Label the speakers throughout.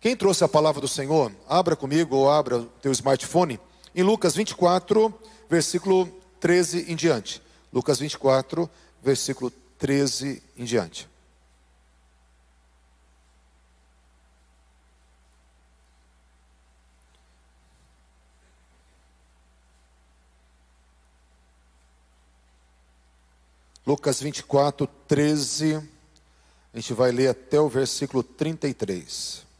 Speaker 1: Quem trouxe a palavra do Senhor, abra comigo ou abra o teu smartphone em Lucas 24, versículo 13 em diante. Lucas 24, versículo 13 em diante. Lucas 24, 13, a gente vai ler até o versículo 33.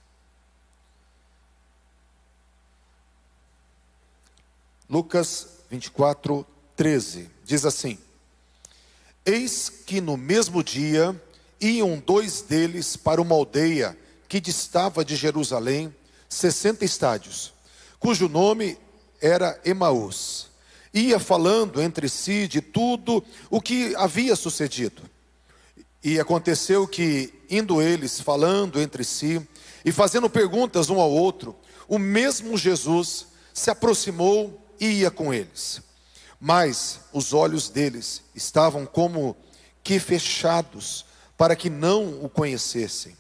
Speaker 1: Lucas 24, 13, diz assim: Eis que no mesmo dia iam dois deles para uma aldeia que distava de Jerusalém 60 estádios, cujo nome era Emaús. Ia falando entre si de tudo o que havia sucedido. E aconteceu que, indo eles falando entre si e fazendo perguntas um ao outro, o mesmo Jesus se aproximou e ia com eles. Mas os olhos deles estavam como que fechados, para que não o conhecessem.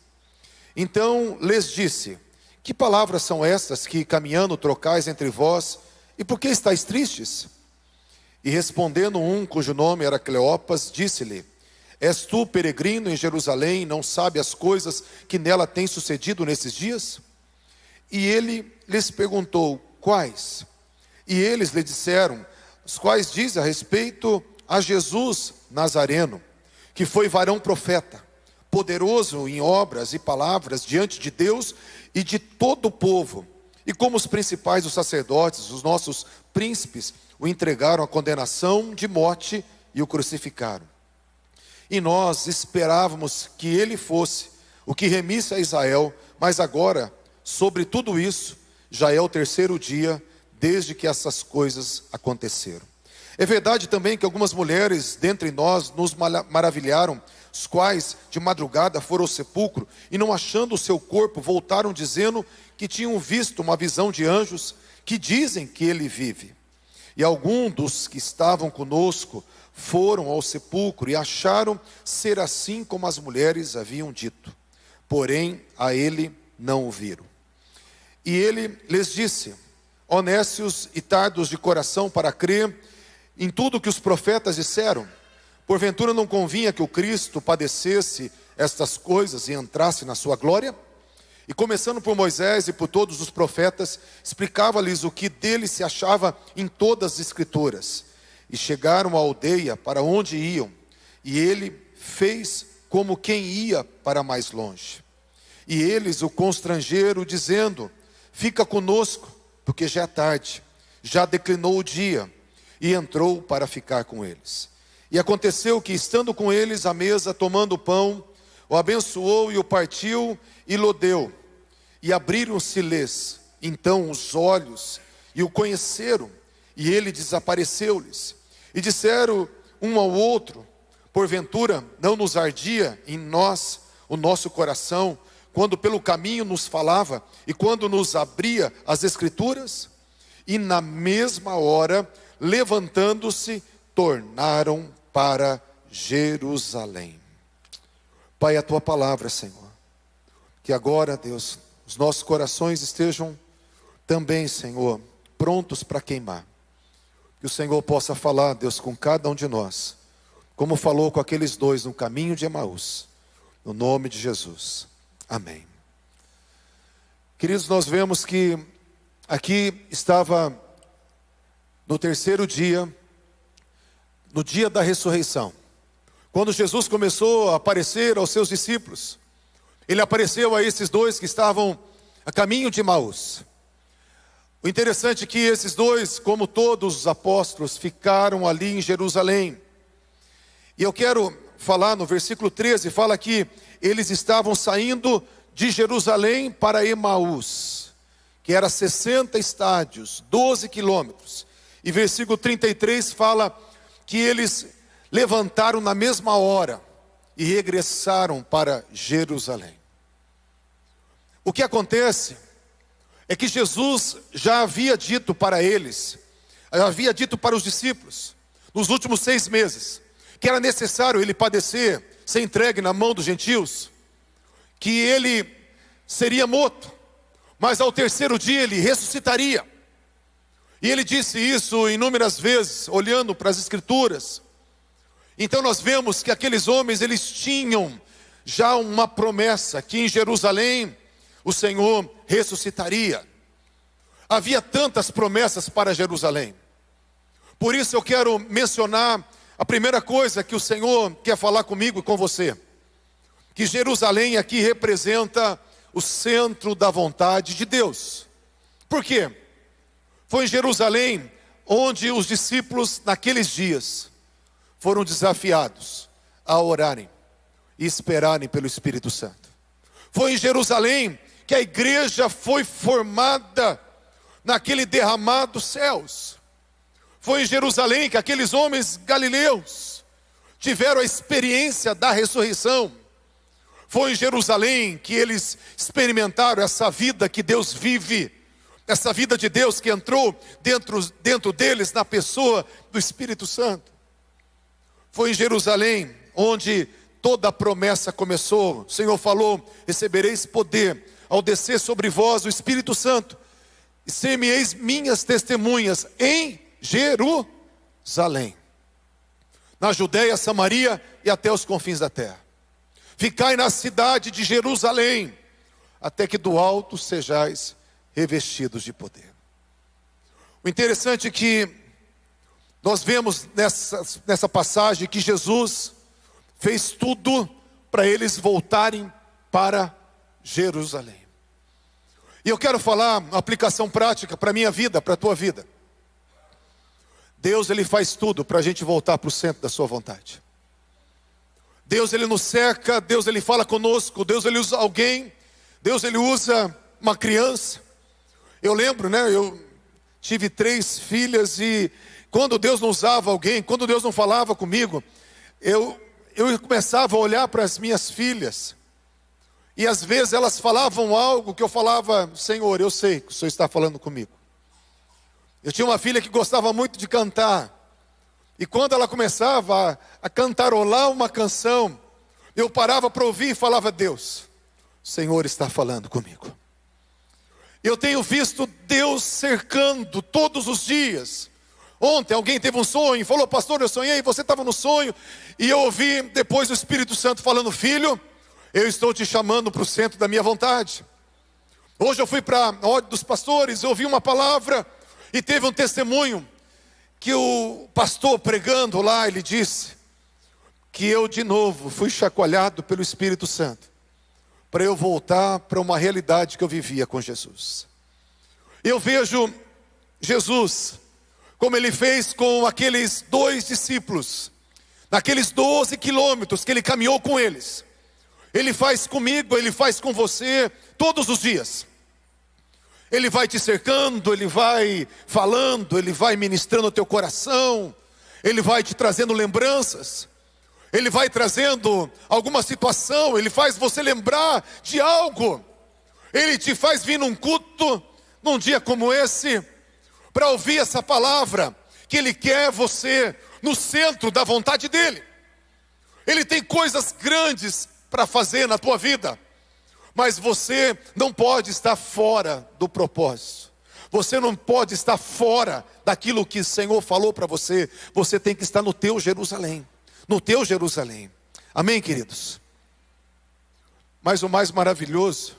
Speaker 1: Então lhes disse: Que palavras são estas que caminhando trocais entre vós, e por que estáis tristes? E respondendo um, cujo nome era Cleopas, disse-lhe: És tu peregrino em Jerusalém, e não sabe as coisas que nela têm sucedido nesses dias? E ele lhes perguntou: Quais? E eles lhe disseram: Os quais diz a respeito a Jesus Nazareno, que foi varão profeta, poderoso em obras e palavras diante de Deus e de todo o povo. E como os principais dos sacerdotes, os nossos príncipes, o entregaram à condenação de morte e o crucificaram. E nós esperávamos que ele fosse o que remisse a Israel, mas agora, sobre tudo isso, já é o terceiro dia desde que essas coisas aconteceram. É verdade também que algumas mulheres dentre nós nos maravilharam, os quais de madrugada foram ao sepulcro e, não achando o seu corpo, voltaram dizendo que tinham visto uma visão de anjos que dizem que ele vive. E alguns dos que estavam conosco foram ao sepulcro e acharam ser assim como as mulheres haviam dito, porém a ele não o viram. E ele lhes disse: Honestos e tardos de coração para crer em tudo que os profetas disseram, porventura não convinha que o Cristo padecesse estas coisas e entrasse na sua glória? E começando por Moisés e por todos os profetas, explicava-lhes o que dele se achava em todas as escrituras. E chegaram à aldeia para onde iam, e ele fez como quem ia para mais longe. E eles o constrangeram, dizendo: Fica conosco, porque já é tarde, já declinou o dia. E entrou para ficar com eles. E aconteceu que, estando com eles à mesa, tomando o pão, o abençoou e o partiu e lhe deu. E abriram-se-lhes então os olhos e o conheceram, e ele desapareceu-lhes. E disseram um ao outro: Porventura não nos ardia em nós o nosso coração, quando pelo caminho nos falava e quando nos abria as escrituras? E na mesma hora, levantando-se, tornaram para Jerusalém. Pai, a tua palavra, Senhor, que agora, Deus, os nossos corações estejam também, Senhor, prontos para queimar. Que o Senhor possa falar, Deus, com cada um de nós, como falou com aqueles dois no caminho de Emaús, no nome de Jesus. Amém. Queridos, nós vemos que aqui estava no terceiro dia, no dia da ressurreição, quando Jesus começou a aparecer aos seus discípulos. Ele apareceu a esses dois que estavam a caminho de Emaús. O interessante é que esses dois, como todos os apóstolos, ficaram ali em Jerusalém. E eu quero falar no versículo 13, fala que eles estavam saindo de Jerusalém para Emaús, que era 60 estádios, 12 quilômetros. E versículo 33 fala que eles levantaram na mesma hora e regressaram para Jerusalém. O que acontece é que Jesus já havia dito para eles, havia dito para os discípulos, nos últimos 6 meses, que era necessário ele padecer, ser entregue na mão dos gentios, que ele seria morto, mas ao terceiro dia ele ressuscitaria. E ele disse isso inúmeras vezes, olhando para as Escrituras. Então nós vemos que aqueles homens, eles tinham já uma promessa, que em Jerusalém o Senhor ressuscitaria. Havia tantas promessas para Jerusalém. Por isso eu quero mencionar a primeira coisa que o Senhor quer falar comigo e com você. Que Jerusalém aqui representa o centro da vontade de Deus. Por quê? Foi em Jerusalém onde os discípulos naqueles dias foram desafiados a orarem e esperarem pelo Espírito Santo. Foi em Jerusalém que a igreja foi formada naquele derramado dos céus. Foi em Jerusalém que aqueles homens galileus tiveram a experiência da ressurreição. Foi em Jerusalém que eles experimentaram essa vida que Deus vive, essa vida de Deus que entrou dentro deles na pessoa do Espírito Santo. Foi em Jerusalém onde toda a promessa começou. O Senhor falou: recebereis poder ao descer sobre vós o Espírito Santo, e ser-me-eis minhas testemunhas em Jerusalém, na Judeia, Samaria e até os confins da terra. Ficai na cidade de Jerusalém, até que do alto sejais revestidos de poder. O interessante é que nós vemos nessa passagem que Jesus fez tudo para eles voltarem para Jerusalém. E eu quero falar uma aplicação prática para a minha vida, para a tua vida. Deus, Ele faz tudo para a gente voltar para o centro da sua vontade. Deus, Ele nos cerca, Deus, Ele fala conosco, Deus, Ele usa alguém, Deus, Ele usa uma criança. Eu lembro, eu tive 3 filhas e quando Deus não usava alguém, quando Deus não falava comigo, eu começava a olhar para as minhas filhas. E às vezes elas falavam algo que eu falava: Senhor, eu sei que o Senhor está falando comigo. Eu tinha uma filha que gostava muito de cantar. E quando ela começava a cantarolar uma canção, eu parava para ouvir e falava: Deus, o Senhor está falando comigo. Eu tenho visto Deus cercando todos os dias. Ontem alguém teve um sonho e falou: pastor, eu sonhei, você estava no sonho. E eu ouvi depois o Espírito Santo falando: filho, eu estou te chamando para o centro da minha vontade. Hoje eu fui para a ordem dos pastores, ouvi uma palavra e teve um testemunho que o pastor pregando lá, ele disse que eu de novo fui chacoalhado pelo Espírito Santo para eu voltar para uma realidade que eu vivia com Jesus. Eu vejo Jesus como Ele fez com aqueles 2 discípulos, naqueles 12 quilômetros que Ele caminhou com eles. Ele faz comigo, Ele faz com você todos os dias. Ele vai te cercando, Ele vai falando, Ele vai ministrando o teu coração, Ele vai te trazendo lembranças, Ele vai trazendo alguma situação, Ele faz você lembrar de algo. Ele te faz vir num culto, num dia como esse, para ouvir essa palavra, que Ele quer você no centro da vontade dEle. Ele tem coisas grandes para fazer na tua vida, mas você não pode estar fora do propósito. Você não pode estar fora daquilo que o Senhor falou para você. Você tem que estar no teu Jerusalém. No teu Jerusalém. Amém, queridos? Mas o mais maravilhoso,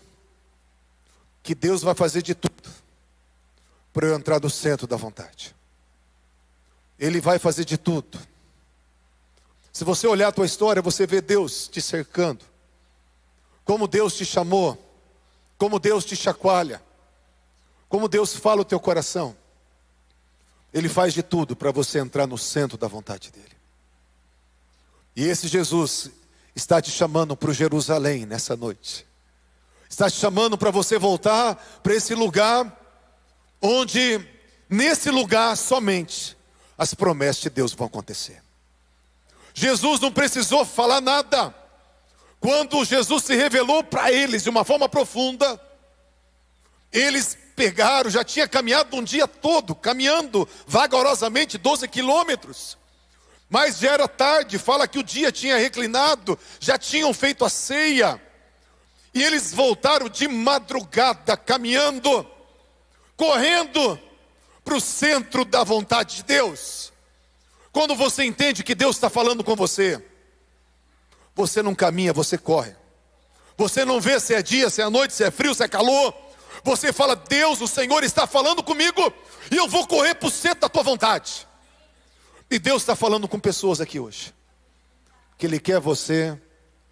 Speaker 1: que Deus vai fazer de tudo para eu entrar no centro da vontade. Ele vai fazer de tudo. Se você olhar a tua história, você vê Deus te cercando. Como Deus te chamou, como Deus te chacoalha, como Deus fala o teu coração. Ele faz de tudo para você entrar no centro da vontade dEle. E esse Jesus está te chamando para o Jerusalém nessa noite. Está te chamando para você voltar para esse lugar, onde nesse lugar somente as promessas de Deus vão acontecer. Jesus não precisou falar nada. Quando Jesus se revelou para eles de uma forma profunda, eles pegaram, já tinha caminhado um dia todo, caminhando vagarosamente 12 quilômetros, mas já era tarde, fala que o dia tinha reclinado, já tinham feito a ceia, E eles voltaram de madrugada, caminhando, correndo para o centro da vontade de Deus. Quando você entende que Deus está falando com você, você não caminha, você corre. Você não vê se é dia, se é noite, se é frio, se é calor. Você fala: Deus, o Senhor está falando comigo, e eu vou correr para o centro da tua vontade. E Deus está falando com pessoas aqui hoje, que Ele quer você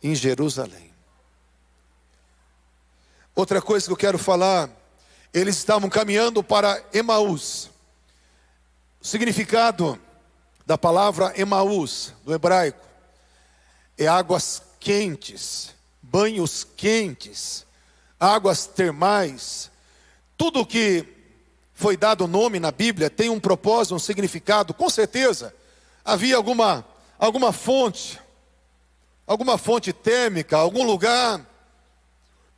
Speaker 1: em Jerusalém. Outra coisa que eu quero falar, eles estavam caminhando para Emaús. O significado da palavra Emaús, do hebraico, é águas quentes, banhos quentes, águas termais. Tudo que foi dado nome na Bíblia tem um propósito, um significado. Com certeza havia alguma fonte térmica, algum lugar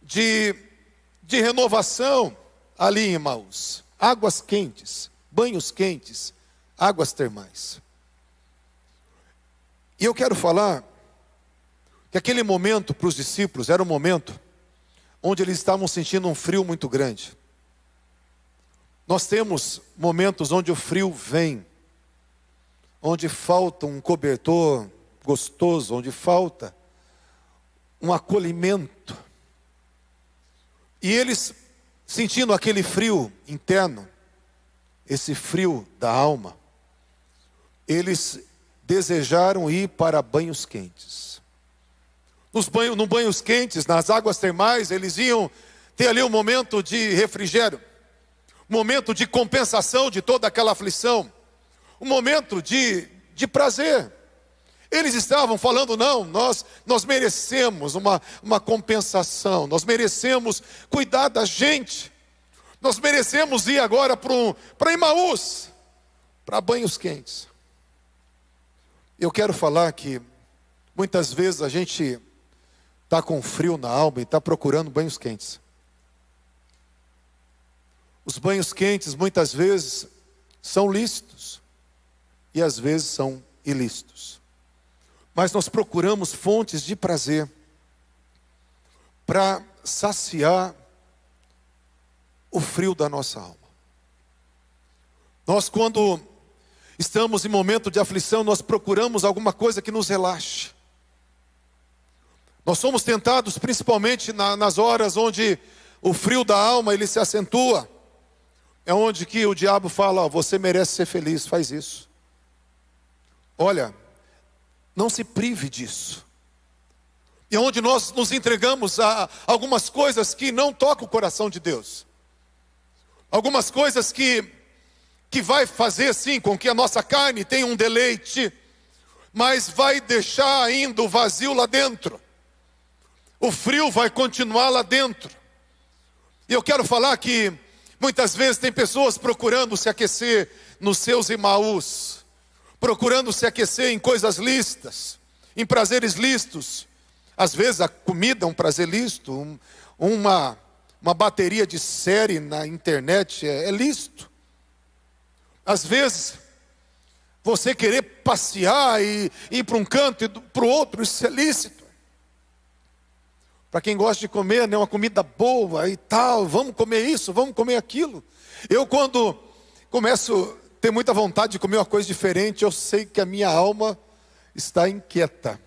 Speaker 1: de renovação ali em Emaús. Águas quentes, banhos quentes, águas termais. E eu quero falar que aquele momento para os discípulos era um momento onde eles estavam sentindo um frio muito grande. Nós temos momentos onde o frio vem, onde falta um cobertor gostoso, onde falta um acolhimento. E eles, sentindo aquele frio interno, esse frio da alma, eles desejaram ir para banhos quentes. Nos banhos quentes, nas águas termais, eles iam ter ali um momento de refrigério, um momento de compensação de toda aquela aflição, um momento de prazer. Eles estavam falando: não, nós merecemos uma compensação, nós merecemos cuidar da gente, nós merecemos ir agora para Emaús, para banhos quentes. Eu quero falar que muitas vezes a gente está com frio na alma e está procurando banhos quentes. Os banhos quentes muitas vezes são lícitos e às vezes são ilícitos. Mas nós procuramos fontes de prazer para saciar o frio da nossa alma. Nós, quando estamos em momento de aflição, nós procuramos alguma coisa que nos relaxe. Nós somos tentados principalmente nas horas onde o frio da alma ele se acentua. É onde que o diabo fala: ó, você merece ser feliz, faz isso. Olha, não se prive disso. E é onde nós nos entregamos a algumas coisas que não tocam o coração de Deus. Algumas coisas que vai fazer sim com que a nossa carne tenha um deleite, mas vai deixar ainda o vazio lá dentro. O frio vai continuar lá dentro. E eu quero falar que muitas vezes tem pessoas procurando se aquecer nos seus Emaús, procurando se aquecer em coisas lícitas, em prazeres lícitos. Às vezes a comida é um prazer lícito, uma bateria de série na internet é lícito. Às vezes você querer passear e ir para um canto e para o outro, isso é lícito. Para quem gosta de comer, né, uma comida boa e tal, vamos comer isso, vamos comer aquilo. Eu, quando começo a ter muita vontade de comer uma coisa diferente, eu sei que a minha alma está inquieta.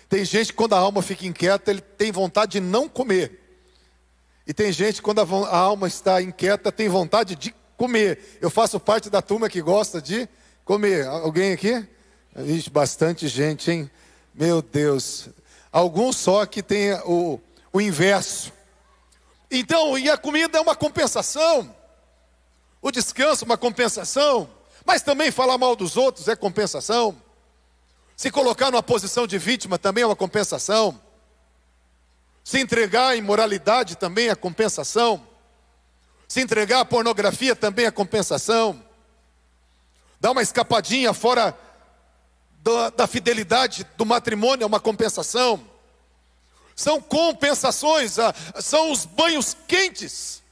Speaker 1: Tem gente que quando a alma fica inquieta, ele tem vontade de não comer. E tem gente que quando a alma está inquieta, tem vontade de comer. Eu faço parte da turma que gosta de comer. Alguém aqui? Ixi, bastante gente, hein? Meu Deus. Alguns só que tem o inverso. Então, e a comida é uma compensação. O descanso é uma compensação. Mas também falar mal dos outros é compensação. Se colocar numa posição de vítima também é uma compensação. Se entregar à imoralidade também é compensação. Se entregar à pornografia também é compensação. Dar uma escapadinha fora da fidelidade do matrimônio é uma compensação. São compensações, são os banhos quentes,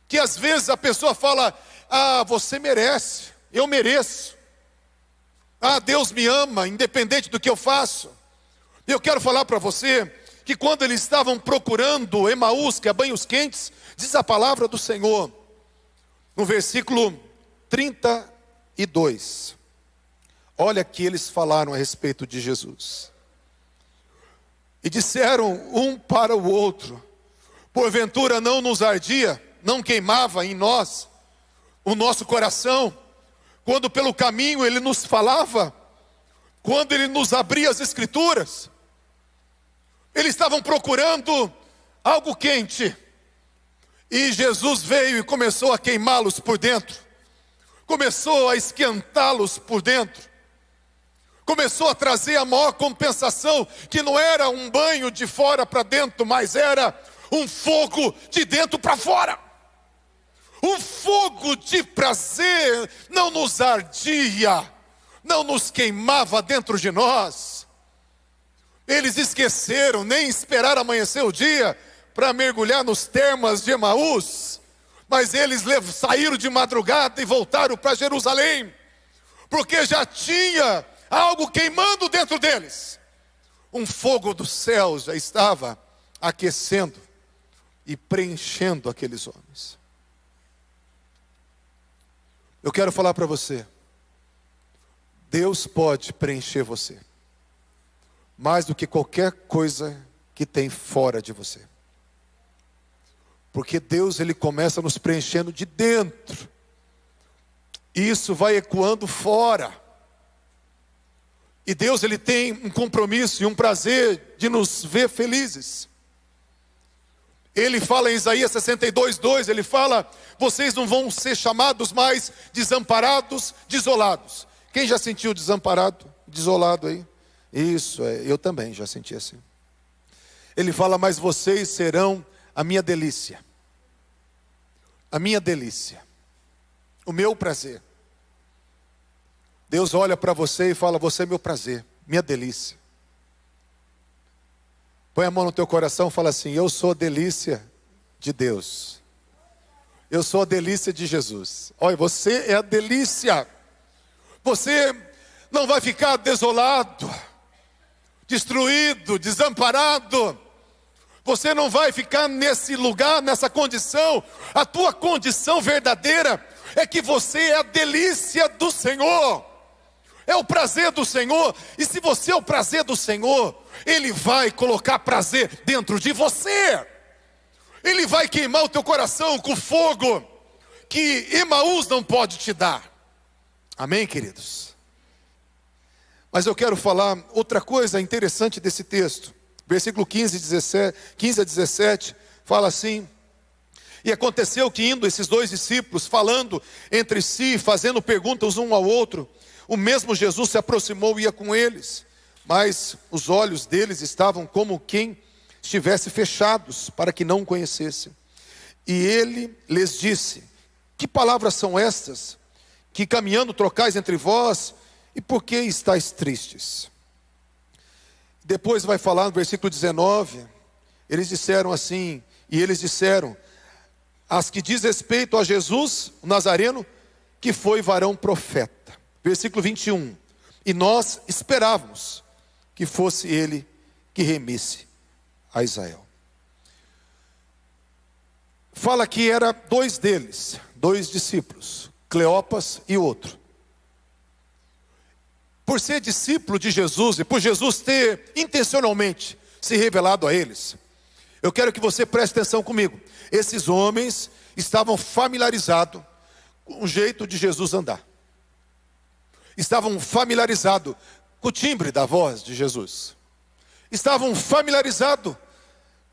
Speaker 1: que às vezes a pessoa fala: ah, você merece, eu mereço. Ah, Deus me ama, independente do que eu faço. Eu quero falar para você que quando eles estavam procurando Emaús, que é banhos quentes, diz a palavra do Senhor, no versículo 32. Olha que eles falaram a respeito de Jesus. E disseram um para o outro: porventura não nos ardia, não queimava em nós o nosso coração, quando pelo caminho ele nos falava, quando ele nos abria as escrituras? Eles estavam procurando algo quente, e Jesus veio e começou a queimá-los por dentro, começou a esquentá-los por dentro, começou a trazer a maior compensação, que não era um banho de fora para dentro, mas era um fogo de dentro para fora. Um fogo de prazer não nos ardia, não nos queimava dentro de nós. Eles esqueceram, nem esperaram amanhecer o dia para mergulhar nos termas de Emaús, mas eles saíram de madrugada e voltaram para Jerusalém, porque já tinha algo queimando dentro deles. Um fogo do céu já estava aquecendo e preenchendo aqueles homens. Eu quero falar para você, Deus pode preencher você, mais do que qualquer coisa que tem fora de você. Porque Deus, Ele começa nos preenchendo de dentro, e isso vai ecoando fora. E Deus, Ele tem um compromisso e um prazer de nos ver felizes. Ele fala em Isaías 62:2, Ele fala: vocês não vão ser chamados mais desamparados, desolados. Quem já sentiu desamparado, desolado aí? Isso, eu também já senti assim. Ele fala: mas vocês serão a minha delícia. A minha delícia. O meu prazer. Deus olha para você e fala: você é meu prazer, minha delícia. Põe a mão no teu coração e fala assim: eu sou a delícia de Deus. Eu sou a delícia de Jesus. Olha, você é a delícia. Você não vai ficar desolado, destruído, desamparado. Você não vai ficar nesse lugar, nessa condição. A tua condição verdadeira é que você é a delícia do Senhor. É o prazer do Senhor. E se você é o prazer do Senhor, Ele vai colocar prazer dentro de você. Ele vai queimar o teu coração com fogo que Emaús não pode te dar. Amém, queridos? Mas eu quero falar outra coisa interessante desse texto. Versículo 15 a 17, fala assim: e aconteceu que indo esses dois discípulos, falando entre si, fazendo perguntas um ao outro, o mesmo Jesus se aproximou e ia com eles, mas os olhos deles estavam como quem estivesse fechados, para que não o conhecessem. E ele lhes disse: que palavras são estas, que caminhando trocais entre vós, e por que estáis tristes? Depois vai falar no versículo 19, eles disseram assim, e eles disseram: as que diz respeito a Jesus, o Nazareno, que foi varão profeta. Versículo 21, e nós esperávamos que fosse ele que remisse a Israel. Fala que era dois deles, dois discípulos, Cleopas e outro. Por ser discípulo de Jesus e por Jesus ter intencionalmente se revelado a eles, eu quero que você preste atenção comigo. Esses homens estavam familiarizados com o jeito de Jesus andar. Estavam familiarizados com o timbre da voz de Jesus. Estavam familiarizados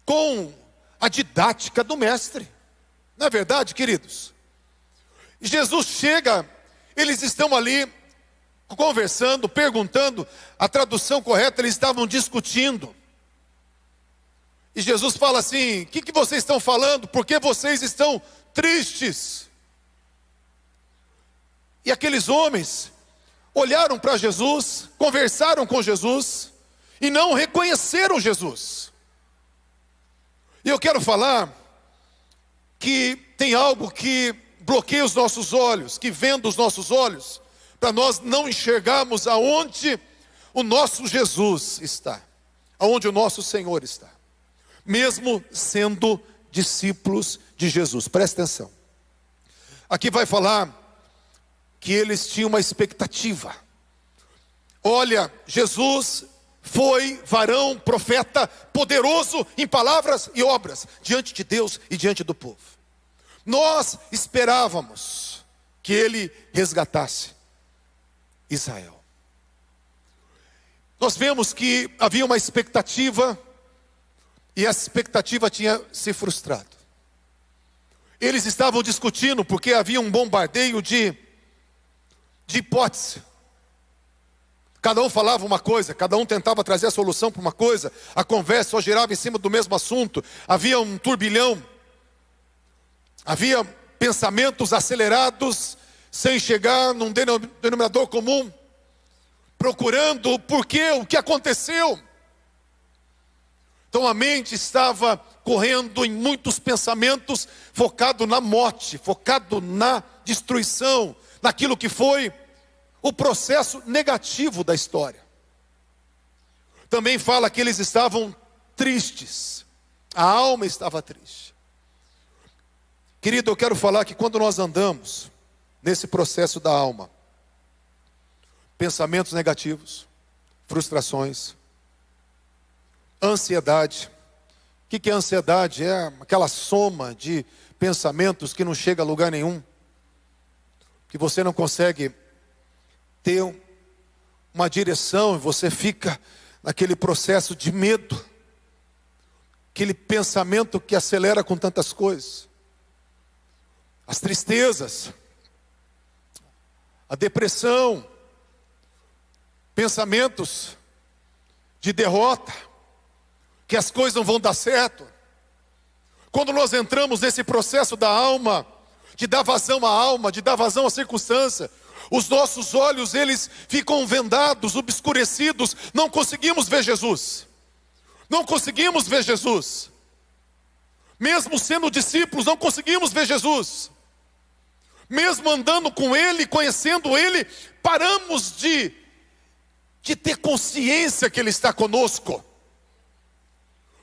Speaker 1: com a didática do mestre. Não é verdade, queridos? Jesus chega, eles estão ali conversando, perguntando, a tradução correta, eles estavam discutindo. E Jesus fala assim: o que vocês estão falando? Por que vocês estão tristes? E aqueles homens olharam para Jesus, conversaram com Jesus, e não reconheceram Jesus. E eu quero falar que tem algo que bloqueia os nossos olhos, que venda os nossos olhos, para nós não enxergarmos aonde o nosso Jesus está, aonde o nosso Senhor está. mesmo sendo discípulos de Jesus. Presta atenção. Aqui vai falar que eles tinham uma expectativa. Olha, Jesus foi varão, profeta, poderoso em palavras e obras, diante de Deus e diante do povo. Nós esperávamos que ele resgatasse Israel. Nós vemos que havia uma expectativa, e essa expectativa tinha se frustrado. Eles estavam discutindo porque havia um bombardeio de hipótese. Cada um falava uma coisa, cada um tentava trazer a solução para uma coisa. A conversa só girava em cima do mesmo assunto. Havia um turbilhão. Havia pensamentos acelerados, sem chegar num denominador comum, procurando o porquê, o que aconteceu. Então a mente estava correndo em muitos pensamentos, focado na morte, focado na destruição, naquilo que foi o processo negativo da história. Também fala que eles estavam tristes, a alma estava triste. Querido, eu quero falar que quando nós andamos nesse processo da alma, pensamentos negativos, frustrações, ansiedade. O que é ansiedade? É aquela soma de pensamentos que não chega a lugar nenhum, que você não consegue ter uma direção, e você fica naquele processo de medo, aquele pensamento que acelera com tantas coisas, as tristezas, a depressão, pensamentos de derrota, que as coisas não vão dar certo. Quando nós entramos nesse processo da alma, de dar vazão à alma, de dar vazão à circunstância, os nossos olhos, eles ficam vendados, obscurecidos, não conseguimos ver Jesus. Não conseguimos ver Jesus. Mesmo sendo discípulos, não conseguimos ver Jesus. Mesmo andando com Ele, conhecendo Ele, paramos de ter consciência que Ele está conosco.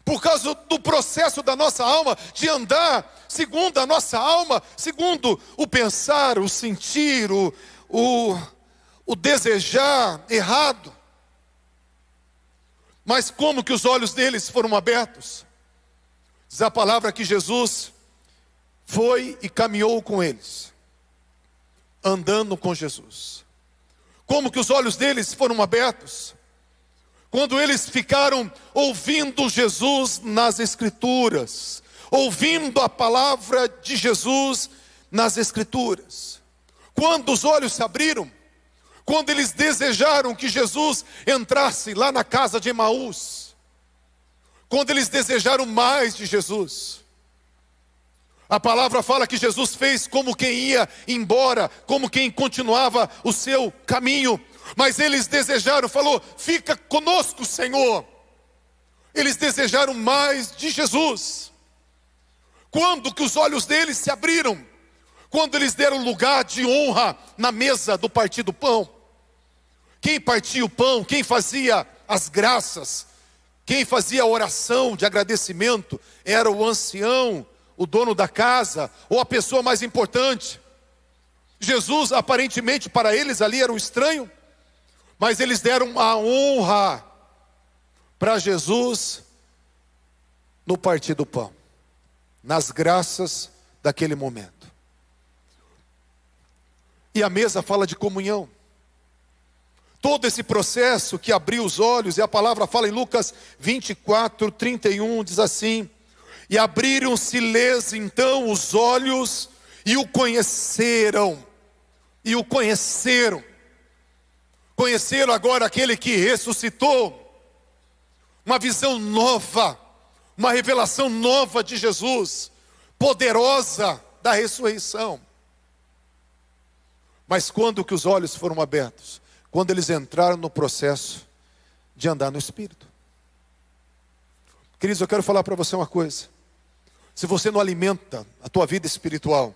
Speaker 1: Por causa do processo da nossa alma, de andar segundo a nossa alma, segundo o pensar, o sentir, o desejar errado. Mas como que os olhos deles foram abertos? Diz a palavra que Jesus foi e caminhou com eles, andando com Jesus. Como que os olhos deles foram abertos? Quando eles ficaram ouvindo Jesus nas Escrituras, ouvindo a palavra de Jesus nas Escrituras. Quando os olhos se abriram, quando eles desejaram que Jesus entrasse lá na casa de Emaús, quando eles desejaram mais de Jesus. A palavra fala que Jesus fez como quem ia embora, como quem continuava o seu caminho. Mas eles desejaram, falou, fica conosco, Senhor. Eles desejaram mais de Jesus. Quando que os olhos deles se abriram? Quando eles deram lugar de honra na mesa do partir do pão. Quem partia o pão, quem fazia as graças, quem fazia a oração de agradecimento, era o ancião, o dono da casa, ou a pessoa mais importante. Jesus, aparentemente para eles ali era um estranho, mas eles deram a honra para Jesus no partir do pão, nas graças daquele momento. E a mesa fala de comunhão. Todo esse processo que abriu os olhos, e a palavra fala em Lucas 24, 31, diz assim: e abriram-se-lhes então os olhos, e o conheceram. E o conheceram. Conheceram agora aquele que ressuscitou. Uma visão nova, uma revelação nova de Jesus, poderosa da ressurreição. Mas quando que os olhos foram abertos? Quando eles entraram no processo de andar no Espírito. Queridos, eu quero falar para você uma coisa. Se você não alimenta a tua vida espiritual,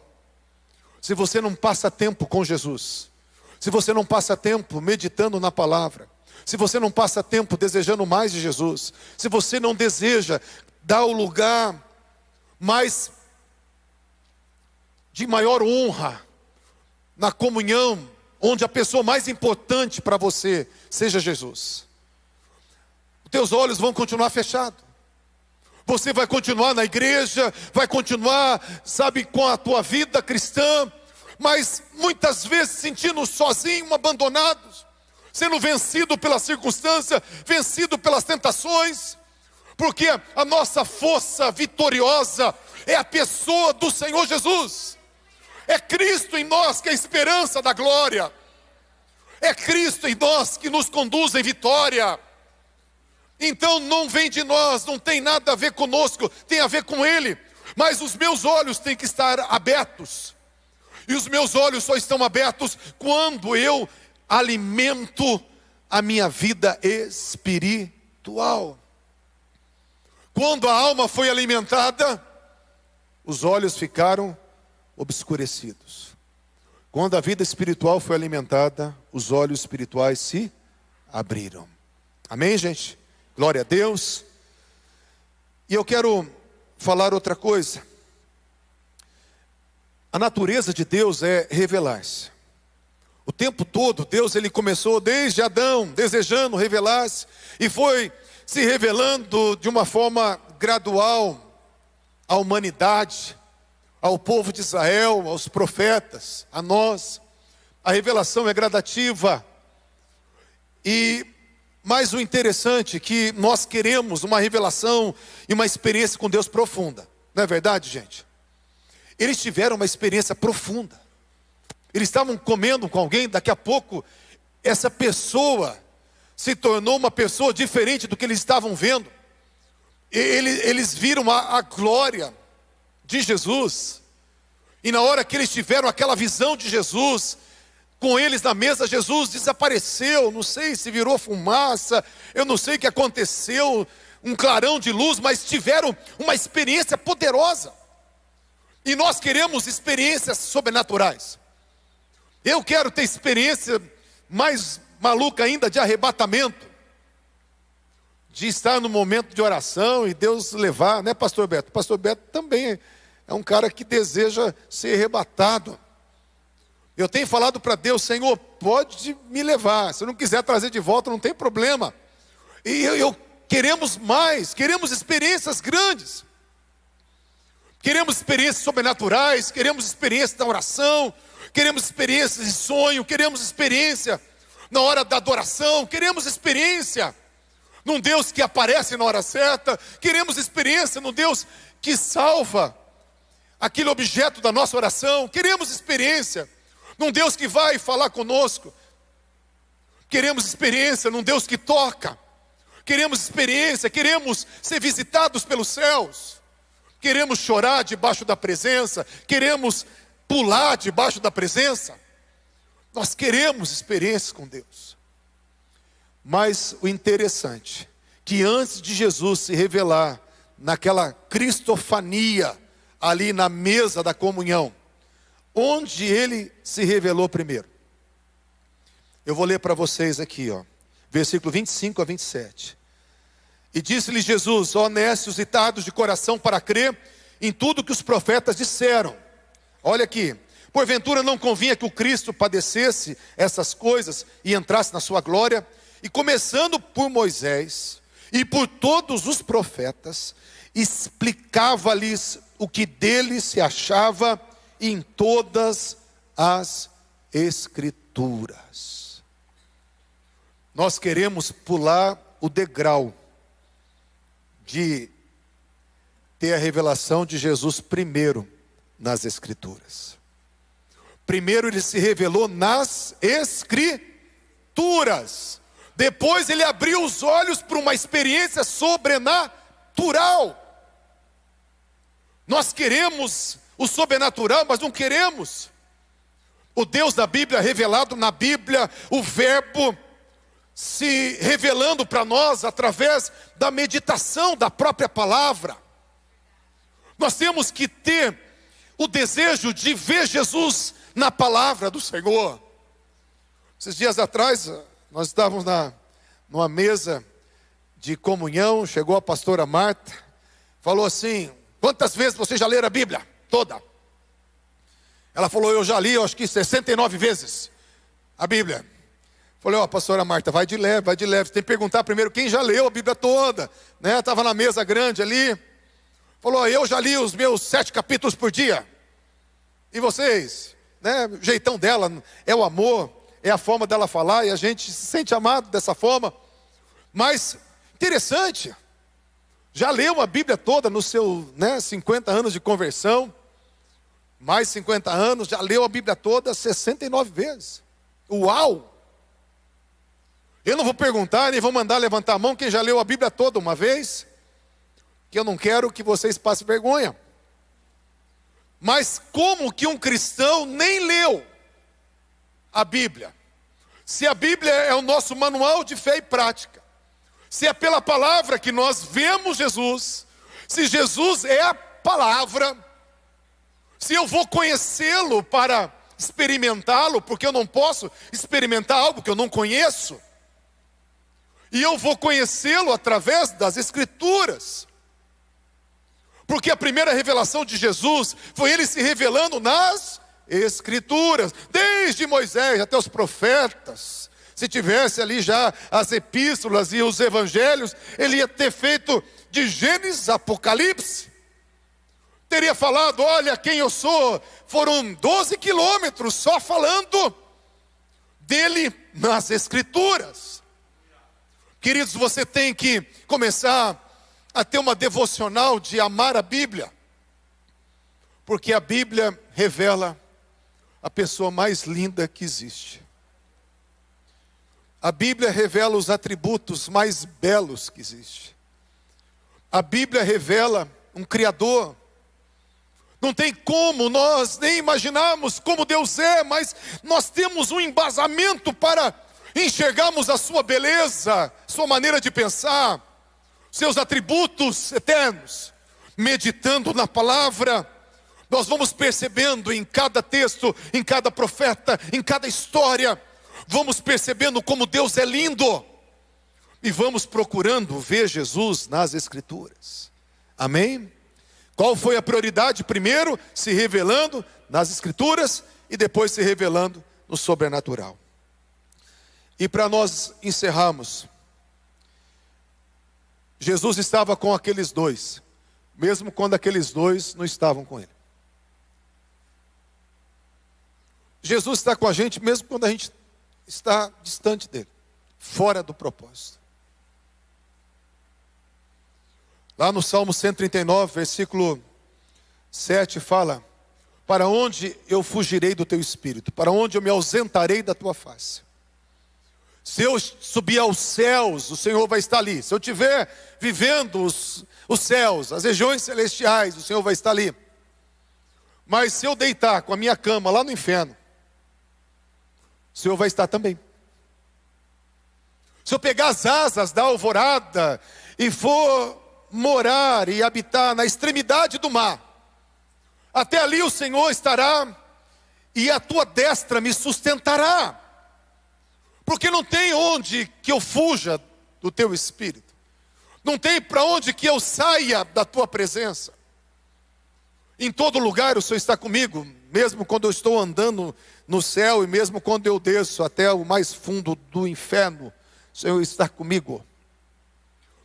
Speaker 1: se você não passa tempo com Jesus, se você não passa tempo meditando na palavra, se você não passa tempo desejando mais de Jesus, se você não deseja dá o lugar mais de maior honra na comunhão, onde a pessoa mais importante para você seja Jesus. Os teus olhos vão continuar fechados. Você vai continuar na igreja, vai continuar, sabe, com a tua vida cristã, mas muitas vezes sentindo sozinho, abandonado, sendo vencido pela circunstância, vencido pelas tentações, porque a nossa força vitoriosa é a pessoa do Senhor Jesus. É Cristo em nós que é a esperança da glória. É Cristo em nós que nos conduz em vitória. Então não vem de nós, não tem nada a ver conosco, tem a ver com Ele. Mas os meus olhos têm que estar abertos. E os meus olhos só estão abertos quando eu alimento a minha vida espiritual. Quando a alma foi alimentada, os olhos ficaram obscurecidos. Quando a vida espiritual foi alimentada, os olhos espirituais se abriram. Amém, gente? Glória a Deus. E eu quero falar outra coisa. A natureza de Deus é revelar-se. O tempo todo, Deus ele começou desde Adão, desejando revelar-se, e foi se revelando de uma forma gradual à humanidade, ao povo de Israel, aos profetas, a nós. A revelação é gradativa. Mas o interessante é que nós queremos uma revelação e uma experiência com Deus profunda. Não é verdade, gente? Eles tiveram uma experiência profunda. Eles estavam comendo com alguém, daqui a pouco essa pessoa se tornou uma pessoa diferente do que eles estavam vendo. Eles viram a glória de Jesus, e na hora que eles tiveram aquela visão de Jesus, com eles na mesa, Jesus desapareceu, não sei se virou fumaça, eu não sei o que aconteceu, um clarão de luz, mas tiveram uma experiência poderosa. E nós queremos experiências sobrenaturais. Eu quero ter experiência mais maluca ainda de arrebatamento, de estar no momento de oração e Deus levar, né, pastor Beto? Pastor Beto também é um cara que deseja ser arrebatado. Eu tenho falado para Deus: Senhor, pode me levar, se não quiser trazer de volta, não tem problema. E eu queremos mais, queremos experiências grandes, queremos experiências sobrenaturais, queremos experiência da oração, queremos experiências de sonho, queremos experiência na hora da adoração, queremos experiência num Deus que aparece na hora certa, queremos experiência num Deus que salva aquele objeto da nossa oração, queremos experiência num Deus que vai falar conosco, queremos experiência num Deus que toca, queremos experiência, queremos ser visitados pelos céus, queremos chorar debaixo da presença, queremos pular debaixo da presença. Nós queremos experiência com Deus. Mas o interessante, que antes de Jesus se revelar naquela cristofania, ali na mesa da comunhão, onde ele se revelou primeiro? Eu vou ler para vocês aqui, versículo 25 a 27. E disse-lhe Jesus: honestos e tardos de coração para crer em tudo que os profetas disseram. Olha aqui: porventura não convinha que o Cristo padecesse essas coisas e entrasse na sua glória? E começando por Moisés e por todos os profetas, explicava-lhes o que dele se achava em todas as Escrituras. Nós queremos pular o degrau de ter a revelação de Jesus primeiro nas Escrituras. Primeiro ele se revelou nas Escrituras. Depois ele abriu os olhos para uma experiência sobrenatural. Nós queremos o sobrenatural, mas não queremos o Deus da Bíblia revelado na Bíblia, o Verbo se revelando para nós através da meditação da própria palavra. Nós temos que ter o desejo de ver Jesus na palavra do Senhor. Esses dias atrás, nós estávamos numa mesa de comunhão, chegou a pastora Marta, falou assim: quantas vezes você já leu a Bíblia? Toda. Ela falou: eu já li, eu acho que 69 vezes a Bíblia. Falei: ó, pastora Marta, vai de leve, vai de leve. Você tem que perguntar primeiro quem já leu a Bíblia toda, né? Estava na mesa grande ali. Falou: eu já li os meus 7 capítulos por dia. E vocês? Né? O jeitão dela é o amor, é a forma dela falar, e a gente se sente amado dessa forma. Mas, interessante, já leu a Bíblia toda no seu 50 anos de conversão, mais 50 anos, já leu a Bíblia toda 69 vezes. Uau! Eu não vou perguntar, nem vou mandar levantar a mão quem já leu a Bíblia toda uma vez, que eu não quero que vocês passem vergonha. Mas como que um cristão nem leu a Bíblia? Se a Bíblia é o nosso manual de fé e prática, se é pela palavra que nós vemos Jesus, se Jesus é a palavra, se eu vou conhecê-lo para experimentá-lo, porque eu não posso experimentar algo que eu não conheço, e eu vou conhecê-lo através das Escrituras, porque a primeira revelação de Jesus foi ele se revelando nas Escrituras, desde Moisés até os profetas. Se tivesse ali já as epístolas e os evangelhos, ele ia ter feito de Gênesis a Apocalipse. Teria falado: olha quem eu sou. Foram 12 quilômetros só falando dele nas Escrituras. Queridos, você tem que começar a ter uma devocional de amar a Bíblia, porque a Bíblia revela a pessoa mais linda que existe. A Bíblia revela os atributos mais belos que existe. A Bíblia revela um Criador. Não tem como nós nem imaginarmos como Deus é, mas nós temos um embasamento para enxergarmos a sua beleza, sua maneira de pensar, seus atributos eternos. Meditando na palavra, nós vamos percebendo em cada texto, em cada profeta, em cada história, vamos percebendo como Deus é lindo, e vamos procurando ver Jesus nas Escrituras. Amém? Qual foi a prioridade? Primeiro, se revelando nas Escrituras, e depois se revelando no sobrenatural. E para nós encerrarmos, Jesus estava com aqueles dois, mesmo quando aqueles dois não estavam com ele. Jesus está com a gente mesmo quando a gente está distante dele, fora do propósito. Lá no Salmo 139, versículo 7 fala: para onde eu fugirei do teu espírito? Para onde eu me ausentarei da tua face? Se eu subir aos céus, o Senhor vai estar ali. Se eu estiver vivendo os céus, as regiões celestiais, o Senhor vai estar ali. Mas se eu deitar com a minha cama lá no inferno, o Senhor vai estar também. Se eu pegar as asas da alvorada e for morar e habitar na extremidade do mar, até ali o Senhor estará, e a tua destra me sustentará. Porque não tem onde que eu fuja do teu espírito, não tem para onde que eu saia da tua presença. Em todo lugar o Senhor está comigo, mesmo quando eu estou andando no céu, e mesmo quando eu desço até o mais fundo do inferno, o Senhor está comigo.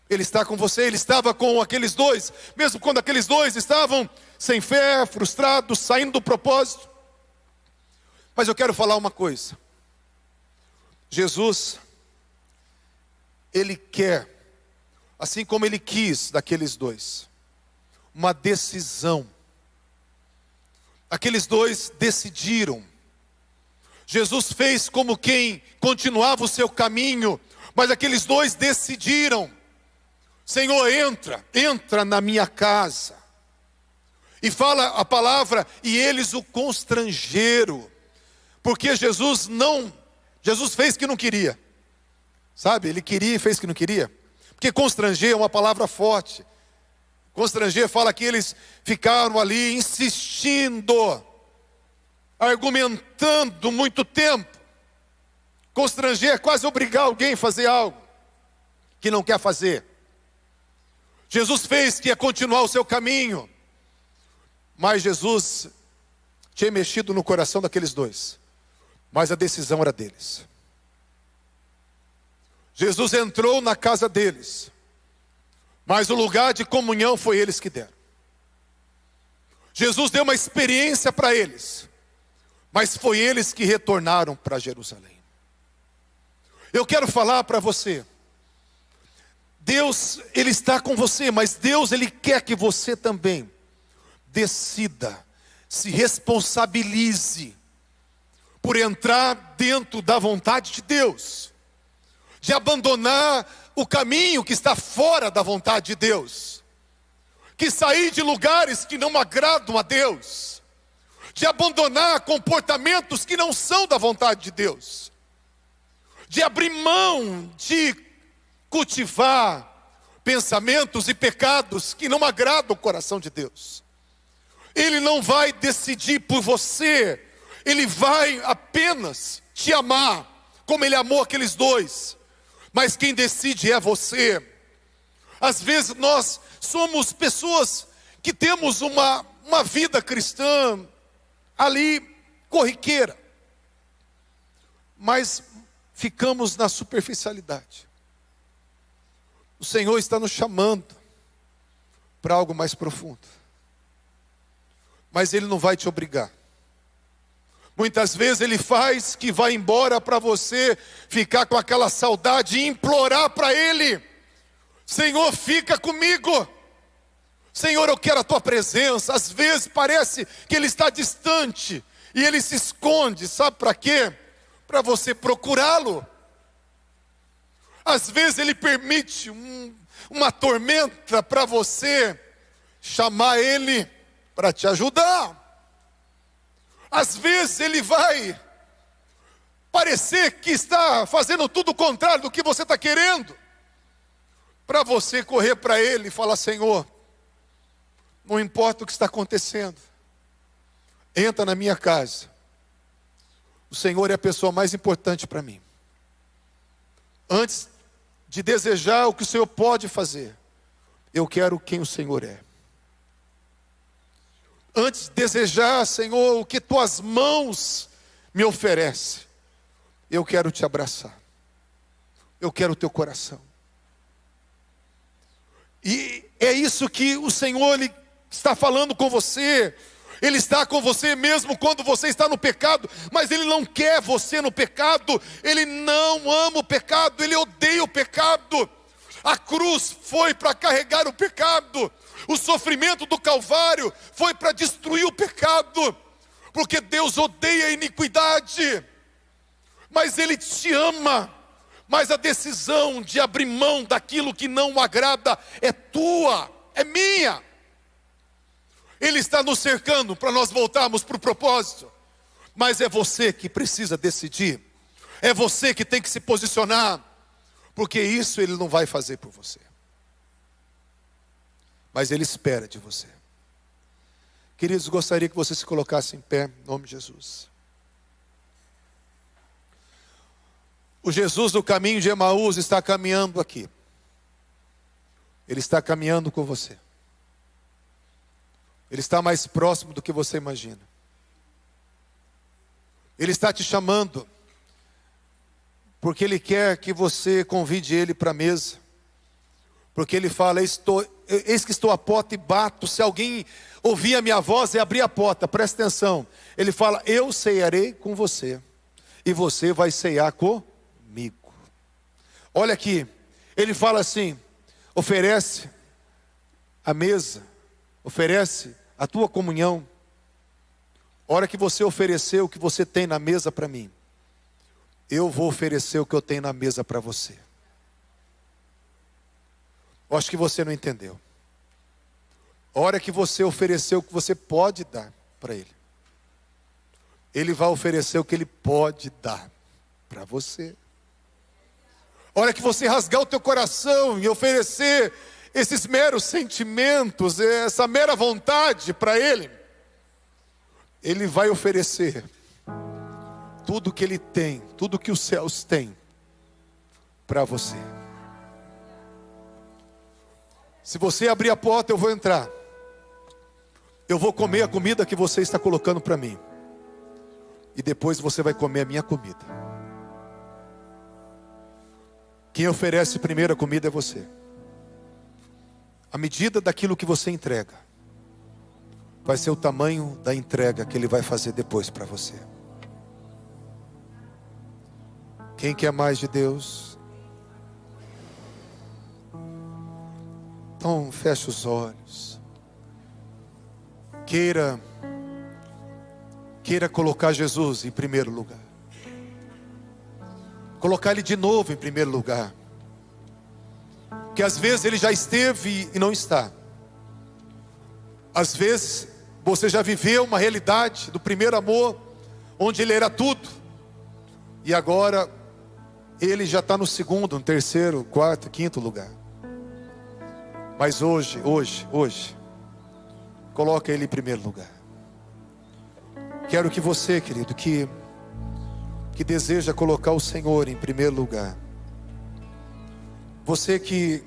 Speaker 1: Ele está com você, ele estava com aqueles dois, mesmo quando aqueles dois estavam sem fé, frustrados, saindo do propósito. Mas eu quero falar uma coisa. Jesus, ele quer, assim como ele quis daqueles dois, uma decisão. Aqueles dois decidiram. Jesus fez como quem continuava o seu caminho, mas aqueles dois decidiram: Senhor, entra na minha casa. E fala a palavra: e eles o constrangeram, porque Jesus fez que não queria, sabe? Ele queria e fez que não queria, porque constranger é uma palavra forte. Constranger fala que eles ficaram ali insistindo, argumentando muito tempo. Constranger é quase obrigar alguém a fazer algo que não quer fazer. Jesus fez que ia continuar o seu caminho, mas Jesus tinha mexido no coração daqueles dois, mas a decisão era deles. Jesus entrou na casa deles, mas o lugar de comunhão foi eles que deram. Jesus deu uma experiência para eles, mas foi eles que retornaram para Jerusalém. Eu quero falar para você, Deus, Ele está com você, mas Deus, Ele quer que você também decida, se responsabilize por entrar dentro da vontade de Deus, de abandonar o caminho que está fora da vontade de Deus, que sair de lugares que não agradam a Deus, de abandonar comportamentos que não são da vontade de Deus, de abrir mão de cultivar pensamentos e pecados que não agradam o coração de Deus. Ele não vai decidir por você, Ele vai apenas te amar, como Ele amou aqueles dois, mas quem decide é você. Às vezes nós somos pessoas que temos uma vida cristã ali corriqueira, mas ficamos na superficialidade. O Senhor está nos chamando para algo mais profundo, mas Ele não vai te obrigar. Muitas vezes Ele faz que vai embora para você ficar com aquela saudade e implorar para Ele: Senhor, fica comigo. Senhor, eu quero a Tua presença. Às vezes parece que Ele está distante e Ele se esconde, sabe para quê? Para você procurá-lo. Às vezes Ele permite uma tormenta para você chamar Ele para te ajudar. Às vezes Ele vai parecer que está fazendo tudo o contrário do que você está querendo, para você correr para Ele e falar: Senhor, não importa o que está acontecendo, entra na minha casa. O Senhor é a pessoa mais importante para mim. Antes de desejar o que o Senhor pode fazer, eu quero quem o Senhor é. Antes de desejar, Senhor, o que Tuas mãos me oferecem, eu quero Te abraçar. Eu quero o Teu coração. E é isso que o Senhor Ele está falando com você. Ele está com você mesmo quando você está no pecado, mas Ele não quer você no pecado. Ele não ama o pecado, Ele odeia o pecado. A cruz foi para carregar o pecado. O sofrimento do Calvário foi para destruir o pecado, porque Deus odeia a iniquidade, mas Ele te ama. Mas a decisão de abrir mão daquilo que não o agrada é tua, é minha. Ele está nos cercando para nós voltarmos para o propósito, mas é você que precisa decidir, é você que tem que se posicionar, porque isso Ele não vai fazer por você, mas Ele espera de você. Queridos, gostaria que você se colocasse em pé, em nome de Jesus. O Jesus do caminho de Emaús está caminhando aqui. Ele está caminhando com você. Ele está mais próximo do que você imagina. Ele está te chamando, porque Ele quer que você convide Ele para a mesa. Porque Ele fala: eis que estou à porta e bato. Se alguém ouvir a minha voz e abrir a porta, presta atenção. Ele fala: eu cearei com você, e você vai cear comigo. Olha aqui, Ele fala assim: oferece a mesa, oferece a tua comunhão. A hora que você oferecer o que você tem na mesa para mim, eu vou oferecer o que eu tenho na mesa para você. Eu acho que você não entendeu. A hora que você oferecer o que você pode dar para Ele, Ele vai oferecer o que Ele pode dar para você. A hora que você rasgar o teu coração e oferecer esses meros sentimentos, essa mera vontade para Ele, Ele vai oferecer tudo que Ele tem, tudo que os céus têm para você. Se você abrir a porta, eu vou entrar. Eu vou comer a comida que você está colocando para mim. E depois você vai comer a minha comida. Quem oferece primeiro a comida é você. A medida daquilo que você entrega vai ser o tamanho da entrega que Ele vai fazer depois para você. Quem quer mais de Deus? Então feche os olhos. Queira colocar Jesus em primeiro lugar. Colocar Ele de novo em primeiro lugar. Porque às vezes Ele já esteve e não está. Às vezes você já viveu uma realidade do primeiro amor, onde Ele era tudo. E agora Ele já está no segundo, no terceiro, quarto, quinto lugar. Mas hoje, coloca Ele em primeiro lugar. Quero que você, querido, que deseja colocar o Senhor em primeiro lugar. Você que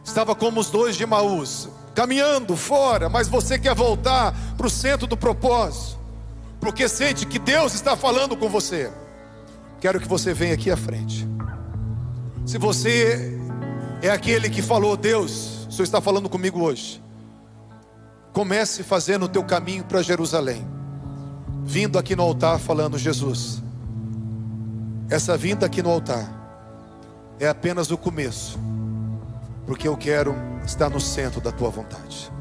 Speaker 1: estava como os dois de Emaús, caminhando fora, mas você quer voltar para o centro do propósito, porque sente que Deus está falando com você. Quero que você venha aqui à frente. Se você é aquele que falou: Deus, o Senhor está falando comigo hoje, comece fazendo o teu caminho para Jerusalém, vindo aqui no altar falando: Jesus, essa vinda aqui no altar é apenas o começo, porque eu quero estar no centro da tua vontade.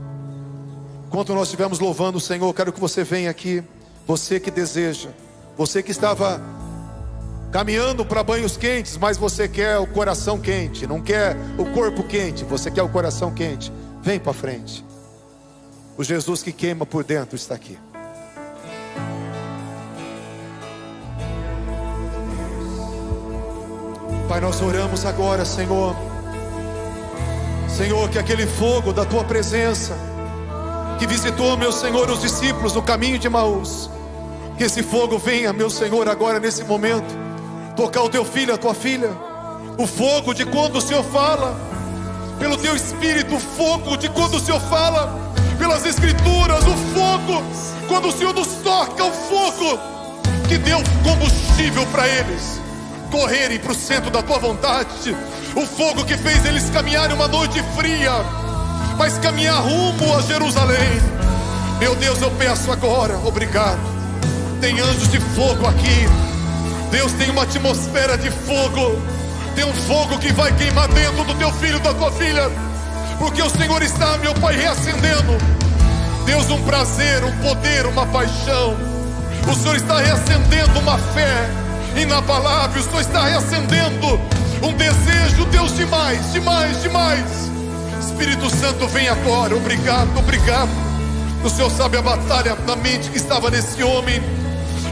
Speaker 1: Enquanto nós estivermos louvando o Senhor, quero que você venha aqui. Você que deseja, você que estava caminhando para banhos quentes, mas você quer o coração quente, não quer o corpo quente, você quer o coração quente, vem para frente. O Jesus que queima por dentro está aqui. Pai, nós oramos agora, Senhor, que aquele fogo da tua presença que visitou, meu Senhor, os discípulos no caminho de Emaús, que esse fogo venha, meu Senhor, agora nesse momento, tocar o teu filho, a tua filha. O fogo de quando o Senhor fala, pelo teu Espírito, o fogo de quando o Senhor fala, pelas Escrituras, o fogo, quando o Senhor nos toca, o fogo que deu combustível para eles correrem para o centro da tua vontade, o fogo que fez eles caminharem uma noite fria, mas caminhar rumo a Jerusalém. Meu Deus, eu peço agora, obrigado. Tem anjos de fogo aqui. Deus, tem uma atmosfera de fogo. Tem um fogo que vai queimar dentro do teu filho, da tua filha, porque o Senhor está, meu Pai, reacendendo, Deus, um prazer, um poder, uma paixão. O Senhor está reacendendo uma fé inabalável. O Senhor está reacendendo um desejo, Deus, demais, demais, demais. Espírito Santo, vem agora. Obrigado, obrigado. O Senhor sabe a batalha na mente que estava nesse homem,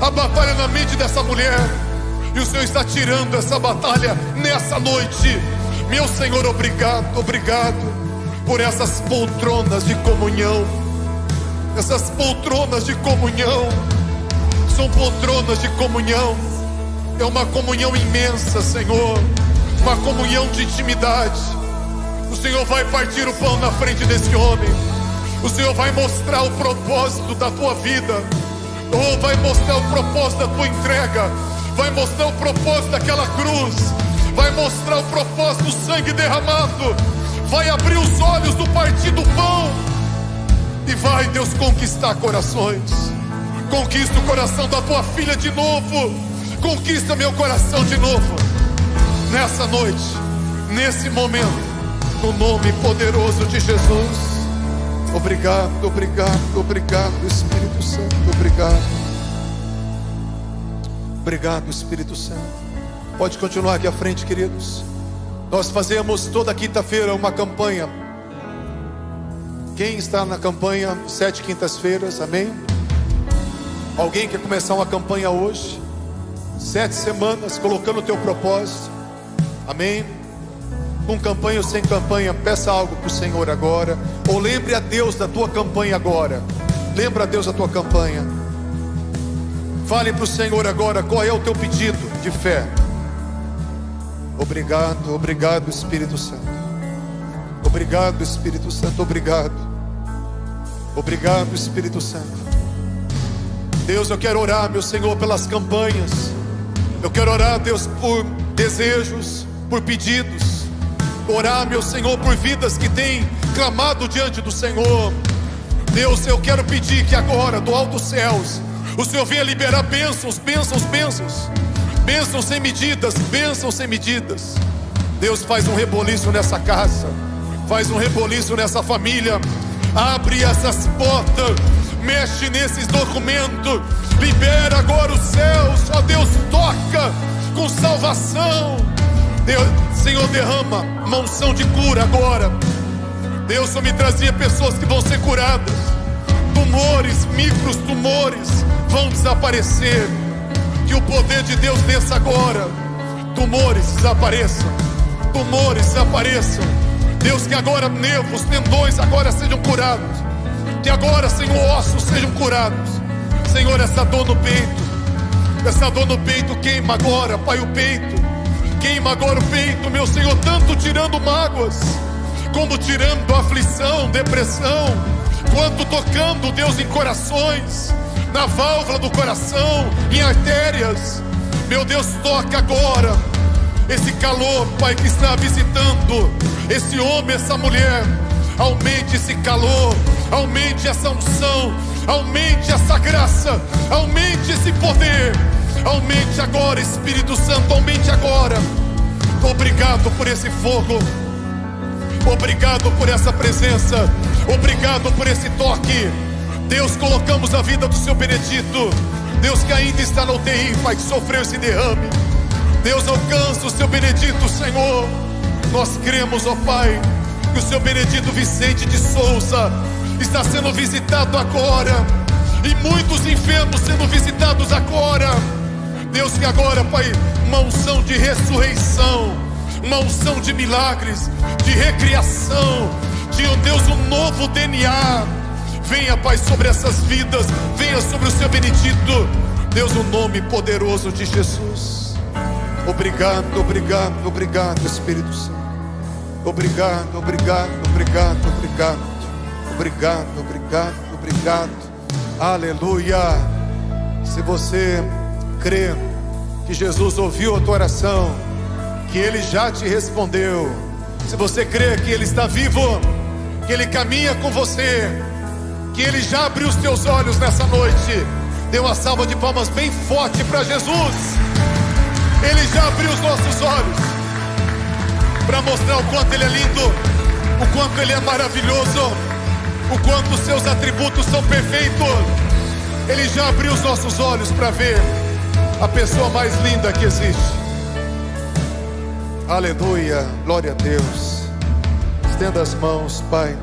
Speaker 1: a batalha na mente dessa mulher, e o Senhor está tirando essa batalha nessa noite. Meu Senhor, obrigado, obrigado por essas poltronas de comunhão. Essas poltronas de comunhão são poltronas de comunhão. É uma comunhão imensa, Senhor, uma comunhão de intimidade. O Senhor vai partir o pão na frente desse homem. O Senhor vai mostrar o propósito da tua vida. Oh, vai mostrar o propósito da tua entrega. Vai mostrar o propósito daquela cruz. Vai mostrar o propósito do sangue derramado. Vai abrir os olhos do partir do pão. E vai, Deus, conquistar corações. Conquista o coração da tua filha de novo. Conquista meu coração de novo. Nessa noite, nesse momento, no nome poderoso de Jesus. Obrigado, obrigado, obrigado, Espírito Santo. Obrigado. Obrigado, Espírito Santo. Pode continuar aqui à frente, queridos. Nós fazemos toda quinta-feira uma campanha. Quem está na campanha 7 quintas-feiras, amém? Alguém quer começar uma campanha hoje? 7 semanas colocando o teu propósito, amém? Com campanha ou sem campanha, peça algo para o Senhor agora, ou lembre a Deus da tua campanha agora. Lembra a Deus da tua campanha. Fale para o Senhor agora qual é o teu pedido de fé. Obrigado, obrigado, Espírito Santo. Obrigado, Espírito Santo, obrigado. Obrigado, Espírito Santo. Deus, eu quero orar, meu Senhor, pelas campanhas. Eu quero orar, Deus, por desejos, por pedidos. Orar, meu Senhor, por vidas que têm clamado diante do Senhor. Deus, eu quero pedir que agora, do alto dos céus, o Senhor venha liberar bênçãos, bênçãos, bênçãos. Bênçãos sem medidas, bênçãos sem medidas. Deus, faz um reboliço nessa casa, faz um reboliço nessa família. Abre essas portas, mexe nesses documentos, libera agora os céus, ó Deus, toca com salvação. Deus, Senhor, derrama uma unção de cura agora. Deus, só me trazia pessoas que vão ser curadas. Tumores, micros tumores vão desaparecer. Que o poder de Deus desça agora. Tumores desapareçam, tumores desapareçam. Deus, que agora nervos, tendões agora sejam curados. Que agora, Senhor, ossos sejam curados. Senhor, essa dor no peito, essa dor no peito queima agora, Pai, o peito. Queima agora o peito, meu Senhor, tanto tirando mágoas, como tirando aflição, depressão, quanto tocando, Deus, em corações, na válvula do coração, em artérias. Meu Deus, toca agora esse calor, Pai, que está visitando esse homem, essa mulher. Aumente esse calor, aumente essa unção, aumente essa graça, aumente esse poder. Aumente agora, Espírito Santo, aumente agora. Obrigado por esse fogo, obrigado por essa presença, obrigado por esse toque. Deus, colocamos a vida do seu Benedito, Deus, que ainda está na UTI, Pai, que sofreu esse derrame. Deus, alcança o seu Benedito, Senhor. Nós cremos, ó Pai, que o seu Benedito Vicente de Souza está sendo visitado agora, e muitos enfermos sendo visitados agora. Deus, que agora, Pai, uma unção de ressurreição, uma unção de milagres, de recriação, de, oh Deus, um novo DNA. Venha, Pai, sobre essas vidas, venha sobre o seu Benedito. Deus, no nome poderoso de Jesus. Obrigado, obrigado, obrigado, Espírito Santo. Obrigado, obrigado, obrigado, obrigado. Obrigado, obrigado, obrigado. Aleluia. Se você crê que Jesus ouviu a tua oração, que Ele já te respondeu, se você crê que Ele está vivo, que Ele caminha com você, que Ele já abriu os teus olhos nessa noite, dê uma salva de palmas bem forte para Jesus. Ele já abriu os nossos olhos para mostrar o quanto Ele é lindo, o quanto Ele é maravilhoso, o quanto os seus atributos são perfeitos. Ele já abriu os nossos olhos para ver a pessoa mais linda que existe. Aleluia, glória a Deus. Estenda as mãos, Pai.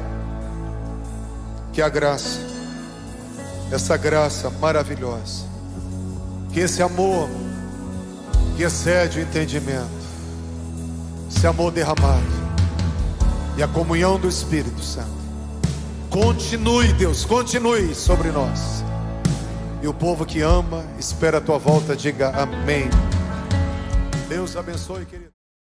Speaker 1: Que a graça, essa graça maravilhosa, que esse amor que excede o entendimento, esse amor derramado e a comunhão do Espírito Santo continue, Deus, continue sobre nós. E o povo que ama, espera a tua volta, diga amém. Deus abençoe, querido.